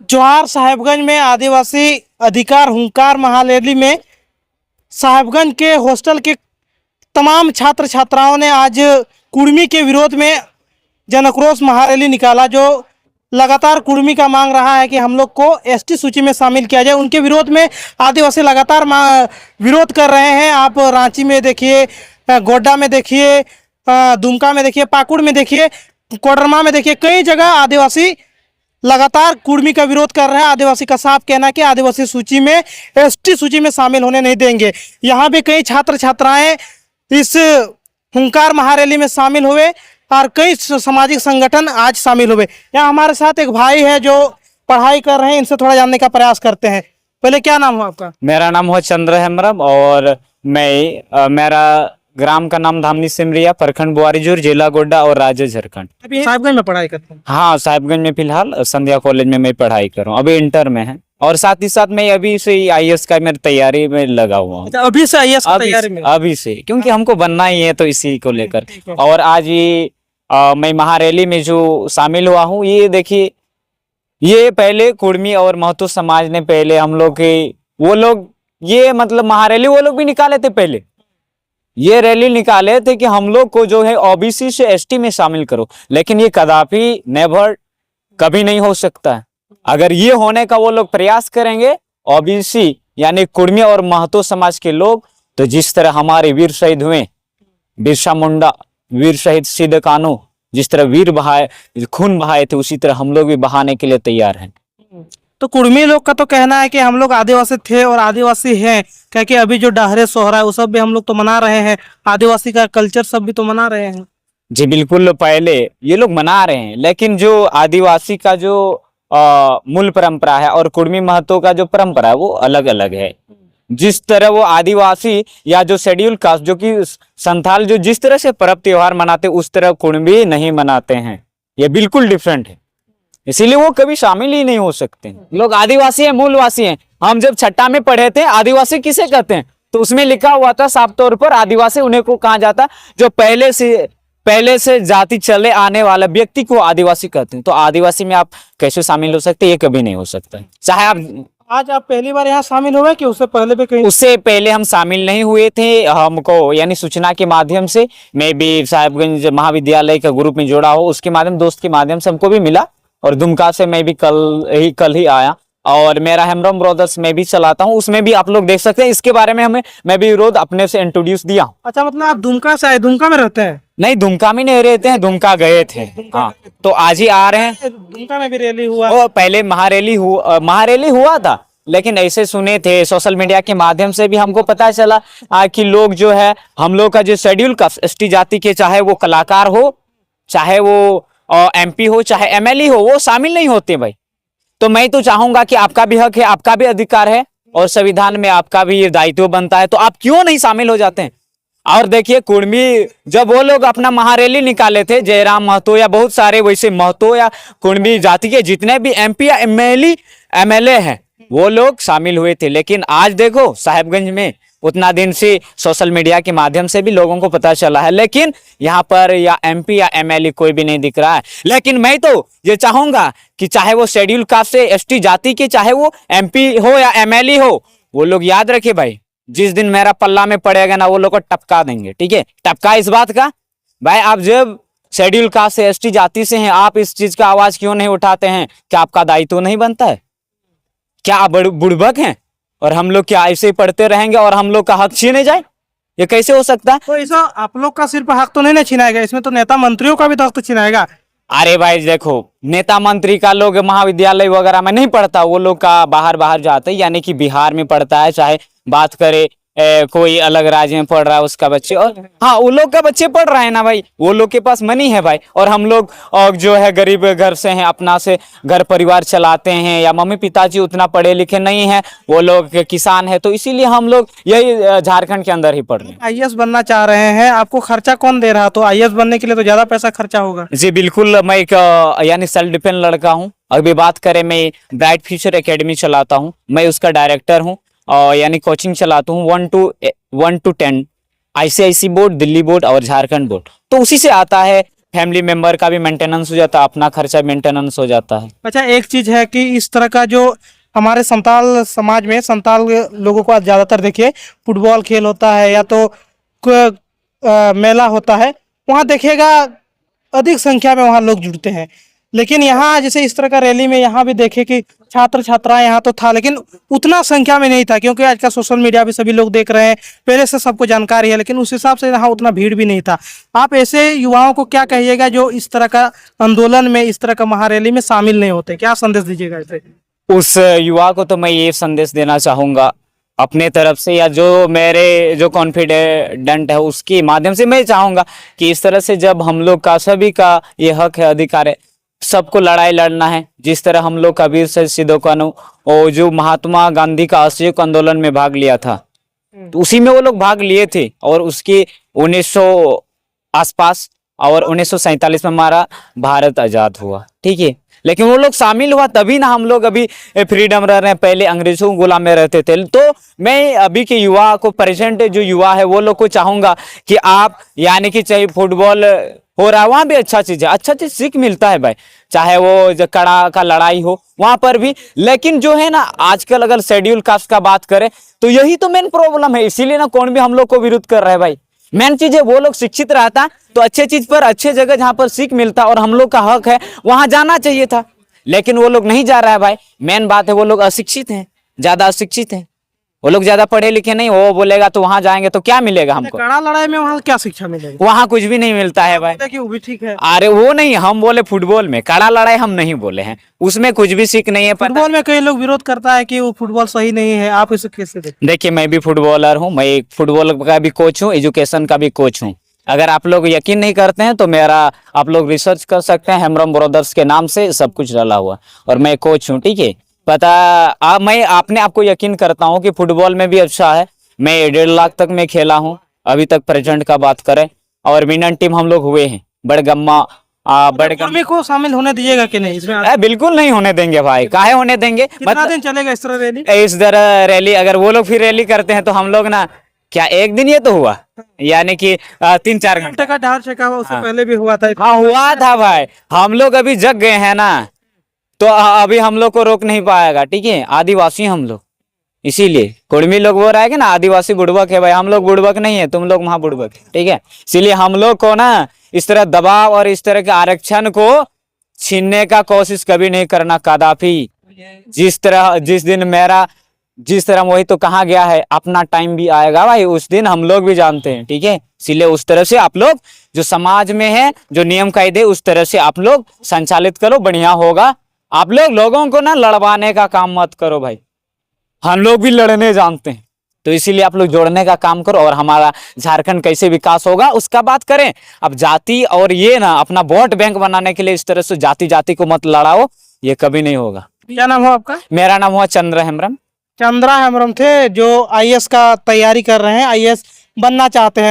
जवाहर साहेबगंज में आदिवासी अधिकार हुंकार महारैली में साहेबगंज के हॉस्टल के तमाम छात्र छात्राओं ने आज कुर्मी के विरोध में जनक्रोश महारैली निकाला, जो लगातार कुर्मी का मांग रहा है कि हम लोग को एसटी सूची में शामिल किया जाए। उनके विरोध में आदिवासी लगातार विरोध कर रहे हैं। आप रांची में देखिए, गोड्डा में देखिए, दुमका में देखिए, पाकुड़ में देखिए, कोडरमा में देखिए, कई जगह आदिवासी लगातार कुर्मी का विरोध कर रहे हैं। आदिवासी का साफ कहना है कि आदिवासी सूची में, एसटी सूची में शामिल होने नहीं देंगे। यहाँ भी कई छात्र छात्राएं इस हुंकार महारैली में शामिल हुए और कई सामाजिक संगठन आज शामिल हुए। यहाँ हमारे साथ एक भाई है जो पढ़ाई कर रहे हैं, इनसे थोड़ा जानने का प्रयास करते हैं। पहले क्या नाम हो आपका? मेरा नाम है चंद्र हेम्ब्रम और मेरा ग्राम का नाम धामनी सिमरिया, प्रखंड बुआरीजोर, जिला गोड्डा और राज्य झारखंड। अभी साहिबगंज में पढ़ाई करते हैं? हाँ, साहिबगंज में फिलहाल संध्या कॉलेज में मैं पढ़ाई कर रहा हूँ। अभी इंटर में है और साथ ही साथ मैं अभी से आईएएस का मेरी तैयारी में लगा हुआ हूँ। अभी से आईएएस की तैयारी में? अभी से, क्योंकि हमको बनना ही है, तो इसी को लेकर। और आज ये मैं महारैली में जो शामिल हुआ हूँ, ये देखिए, ये पहले कुर्मी और महतो समाज ने पहले हम लोग के वो लोग ये मतलब महारैली वो लोग भी निकाले थे। पहले ये रैली निकाले थे कि हम लोग को जो है ओबीसी से एसटी में शामिल करो, लेकिन ये कदापि नेवर कभी नहीं हो सकता है। अगर ये होने का वो लोग प्रयास करेंगे ओबीसी यानी कुर्मी और महतो समाज के लोग, तो जिस तरह हमारे वीर शहीद हुए, बिरसा मुंडा, वीर शहीद सिद्ध कान्हू, जिस तरह वीर बहाए, खून बहाए थे, उसी तरह हम लोग भी बहाने के लिए तैयार हैं। तो कुर्मी लोग का तो कहना है कि हम लोग आदिवासी थे और आदिवासी हैं, क्योंकि अभी जो डाहरे सोहरा है वो सब भी हम लोग तो मना रहे हैं, आदिवासी का कल्चर सब भी तो मना रहे हैं। जी बिल्कुल, पहले ये लोग मना रहे हैं, लेकिन जो आदिवासी का जो मूल परंपरा है और कुर्मी महतो का जो परंपरा है वो अलग अलग है। जिस तरह वो आदिवासी या जो शेड्यूल कास्ट जो कि संथाल जो जिस तरह से पर्व त्योहार मनाते, उस तरह कुर्मी नहीं मनाते हैं। ये बिल्कुल डिफरेंट है, इसीलिए वो कभी शामिल ही नहीं हो सकते। लोग आदिवासी हैं, मूलवासी हैं। हम जब छठा में पढ़े थे आदिवासी किसे कहते हैं, तो उसमें लिखा हुआ था साफ तौर पर आदिवासी उन्हें को कहा जाता जो पहले से जाति चले आने वाला व्यक्ति को आदिवासी कहते हैं। तो आदिवासी में आप कैसे शामिल हो सकते हैं? ये कभी नहीं हो सकता। चाहे आप आज आप पहली बार यहाँ शामिल हुए कि उससे पहले भी कहीं? उससे पहले हम शामिल नहीं हुए थे। हमको यानी सूचना के माध्यम से, मैं भी साहिबगंज महाविद्यालय का ग्रुप में जुड़ा हो, उसके माध्यम, दोस्त के माध्यम से हमको भी मिला। और दुमका से मैं भी कल ही आया। और मेरा हेम्ब्रम ब्रदर्स मैं भी चलाता हूँ, उसमें भी आप लोग देख सकते हैं। इसके बारे में मैं भी विरोध अपने से इंट्रोड्यूस दिया। अच्छा, मतलब आप दुमका से आए? दुमका में रहते हैं? नहीं, दुमका में नहीं रहते हैं, दुमका गए थे। हाँ, तो आज ही आ रहे हैं। दुमका में भी रैली हुआ? वो पहले महारैली हुआ था, लेकिन ऐसे सुने थे सोशल मीडिया के माध्यम से भी हमको पता चला कि लोग जो है हम लोग का जो शेड्यूल कास्ट एसटी जाति के, चाहे वो कलाकार हो, चाहे वो एमपी हो, चाहे एमएलए हो, वो शामिल नहीं होते भाई। तो मैं तो चाहूंगा कि आपका भी हक है, आपका भी अधिकार है और संविधान में आपका भी ये दायित्व बनता है, तो आप क्यों नहीं शामिल हो जाते हैं? और देखिए, कुर्मी जब वो लोग अपना महारैली निकाले थे, जयराम महतो या बहुत सारे वैसे महतो या कुर्मी जाति के जितने भी एमपी या एमएलए हैं, वो लोग शामिल हुए थे। लेकिन आज देखो, साहिबगंज में उतना दिन से सोशल मीडिया के माध्यम से भी लोगों को पता चला है, लेकिन यहाँ पर या एमपी या एमएलए कोई भी नहीं दिख रहा है। लेकिन मैं तो ये चाहूंगा कि चाहे वो शेड्यूल कास्ट से एसटी जाति के, चाहे वो एमपी हो या एमएलए हो, वो लोग याद रखे भाई, जिस दिन मेरा पल्ला में पड़ेगा ना, वो लोग को टपका देंगे। ठीक है, टपका इस बात का भाई, आप जब शेड्यूल कास्ट से एसटी जाति से हैं, आप इस चीज का आवाज क्यों नहीं उठाते हैं? क्या आपका दायित्व नहीं बनता है? क्या आप बुड़बक हैं और हम लोग क्या ऐसे ही पढ़ते रहेंगे और हम लोग का हक छीने जाए? ये कैसे हो सकता है? तो ऐसा आप लोग का सिर्फ हक तो नहीं छीनाएगा, इसमें तो नेता मंत्रियों का भी तो हक तो छीनाएगा। अरे भाई देखो, नेता मंत्री का लोग महाविद्यालय वगैरह में नहीं पढ़ता, वो लोग का बाहर जाते हैं, यानी कि बिहार में पढ़ता है, चाहे बात करे कोई अलग राज्य में पढ़ रहा है उसका बच्चे, और हाँ, वो लोग का बच्चे पढ़ रहे हैं ना भाई, वो लोग के पास मनी है भाई। और हम लोग जो है गरीब घर से हैं, अपना से घर परिवार चलाते हैं, या मम्मी पिताजी उतना पढ़े लिखे नहीं है, वो लोग किसान है, तो इसीलिए हम लोग यही झारखंड के अंदर ही पढ़ रहे हैं। आईएएस बनना चाह रहे हैं, आपको खर्चा कौन दे रहा? तो आईएएस बनने के लिए तो ज्यादा पैसा खर्चा होगा। जी बिल्कुल, मैं एक यानी सेल्फ डिपेंड लड़का हूँ। अभी बात करें, मैं ब्राइट फ्यूचर एकेडमी चलाता हूँ, मैं उसका डायरेक्टर हूँ, और यानी कोचिंग चलाता हूँ 1 to 10 आईसीआईसी बोर्ड, दिल्ली बोर्ड और झारखंड बोर्ड। तो उसी से आता है फैमिली मेंबर का भी मेंटेनेंस हो जाता है, अपना खर्चा मेंटेनेंस हो जाता है। अच्छा, एक चीज है कि इस तरह का जो हमारे संताल समाज में संताल लोगों को आज ज्यादातर देखिए फुटबॉल खेल होता है या तो मेला होता है, वहाँ देखिएगा अधिक संख्या में वहाँ लोग जुड़ते हैं। लेकिन यहाँ जैसे इस तरह का रैली में यहाँ भी देखे कि छात्र छात्राएं यहाँ तो था, लेकिन उतना संख्या में नहीं था, क्योंकि आज का सोशल मीडिया भी सभी लोग देख रहे हैं, पहले से सबको जानकारी है, लेकिन उस हिसाब से यहाँ उतना भीड़ भी नहीं था। आप ऐसे युवाओं को क्या कहिएगा जो इस तरह का आंदोलन में, इस तरह का महारैली में शामिल नहीं होते, क्या संदेश दीजिएगा इसे? उस युवा को तो मैं ये संदेश देना चाहूंगा अपने तरफ से, या जो मेरे जो कॉन्फिडेंट है उसके माध्यम से मैं चाहूंगा कि इस तरह से जब हम लोग का सभी का ये हक है, अधिकार है, सबको लड़ाई लड़ना है। जिस तरह हम लोग कबीर शहीद सिद्धो कानू और जो महात्मा गांधी का असहयोग आंदोलन में भाग लिया था, तो उसी में वो लोग भाग लिए थे, और उसके 1900 आसपास और 1947 में हमारा भारत आजाद हुआ, ठीक है। लेकिन वो लोग शामिल हुआ तभी ना हम लोग अभी फ्रीडम रह रहे हैं, पहले अंग्रेजों गुलाम में रहते थे। तो मैं अभी के युवा को, प्रेजेंट जो युवा है वो लोग को चाहूंगा कि आप, यानी कि चाहे फुटबॉल हो रहा है वहां भी अच्छा चीज है, अच्छा चीज सीख मिलता है भाई, चाहे वो जो कड़ा का लड़ाई हो वहां पर भी। लेकिन जो है ना आजकल अगर शेड्यूल कास्ट का बात करें तो यही तो मेन प्रॉब्लम है, इसीलिए ना कौन भी हम लोग को विरोध कर रहा है भाई। मेन चीज है वो लोग शिक्षित रहता तो अच्छे चीज पर, अच्छे जगह जहां पर सीख मिलता और हम लोग का हक है वहां जाना चाहिए था, लेकिन वो लोग नहीं जा रहा है भाई। मेन बात है वो लोग अशिक्षित हैं, ज्यादा अशिक्षित हैं, वो लोग ज्यादा पढ़े लिखे नहीं। वो बोलेगा तो वहां जाएंगे तो क्या मिलेगा हमको? कड़ा लड़ाई में वहाँ क्या शिक्षा मिलेगी? वहां कुछ भी नहीं मिलता है भाई। देखिए वो भी ठीक है, अरे वो नहीं, हम बोले फुटबॉल में कड़ा लड़ाई हम नहीं बोले हैं, उसमें कुछ भी सीख नहीं है। फुटबॉल में कई लोग विरोध करता है कि वो फुटबॉल सही नहीं है, आप इसे कैसे देखते? देखिए मैं भी फुटबॉलर हूँ, मैं एक फुटबॉल का भी कोच हूँ, एजुकेशन का भी कोच हूँ। अगर आप लोग यकीन नहीं करते हैं तो मेरा आप लोग रिसर्च कर सकते हैं, हेम्ब्रम ब्रदर्स के नाम से सब कुछ डाला हुआ, और मैं कोच हूँ, ठीक है। पता मैं अपने आपको यकीन करता हूँ कि फुटबॉल में भी अच्छा है। मैं 1.5 लाख तक मैं खेला हूँ अभी तक, प्रेजेंट का बात करें, और विनर टीम हम लोग हुए हैं। बड़गम्मा कुर्मी को शामिल होने दीजिएगा कि नहीं इसमें? बिल्कुल नहीं होने देंगे भाई, काहे होने देंगे? कितना दिन चलेगा इस तरह रैली? इस तरह रैली अगर वो लोग फिर रैली करते हैं तो हम लोग ना, क्या एक दिन ये तो हुआ, यानी कि 3-4 घंटे का ढाल छेका हुआ, उससे पहले भी हुआ था। हाँ हुआ था भाई, हम लोग अभी जग गए हैं ना, तो अभी हम लोग को रोक नहीं पाएगा, ठीक है। आदिवासी हम लोग, इसीलिए कुर्मी लोग वो रहेगा ना, आदिवासी बुड़बक है भाई, हम लोग बुड़बक नहीं है, तुम लोग वहां बुड़बक है, ठीक है। इसीलिए हम लोग को ना इस तरह दबाव और इस तरह के आरक्षण को छीनने का कोशिश कभी नहीं करना कदापि। जिस तरह वही तो कहा गया है, अपना टाइम भी आएगा भाई, उस दिन हम लोग भी जानते हैं, ठीक है। इसीलिए उस तरह से आप लोग जो समाज में है, जो नियम कायदे, उस तरह से आप लोग संचालित करो, बढ़िया होगा। आप लोग लोगों को ना लड़वाने का काम मत करो भाई, हम लोग भी लड़ने जानते हैं, तो इसीलिए आप लोग जोड़ने का काम करो, और हमारा झारखंड कैसे विकास होगा उसका बात करें। अब जाति और ये ना अपना वोट बैंक बनाने के लिए इस तरह से जाति को मत लड़ाओ, ये कभी नहीं होगा। क्या नाम हो आपका? मेरा नाम हुआ चंद्र हेम्ब्रम। चंद्रा हेम्ब्रम थे, जो आईएएस का तैयारी कर रहे हैं, आईएएस बनना चाहते हैं।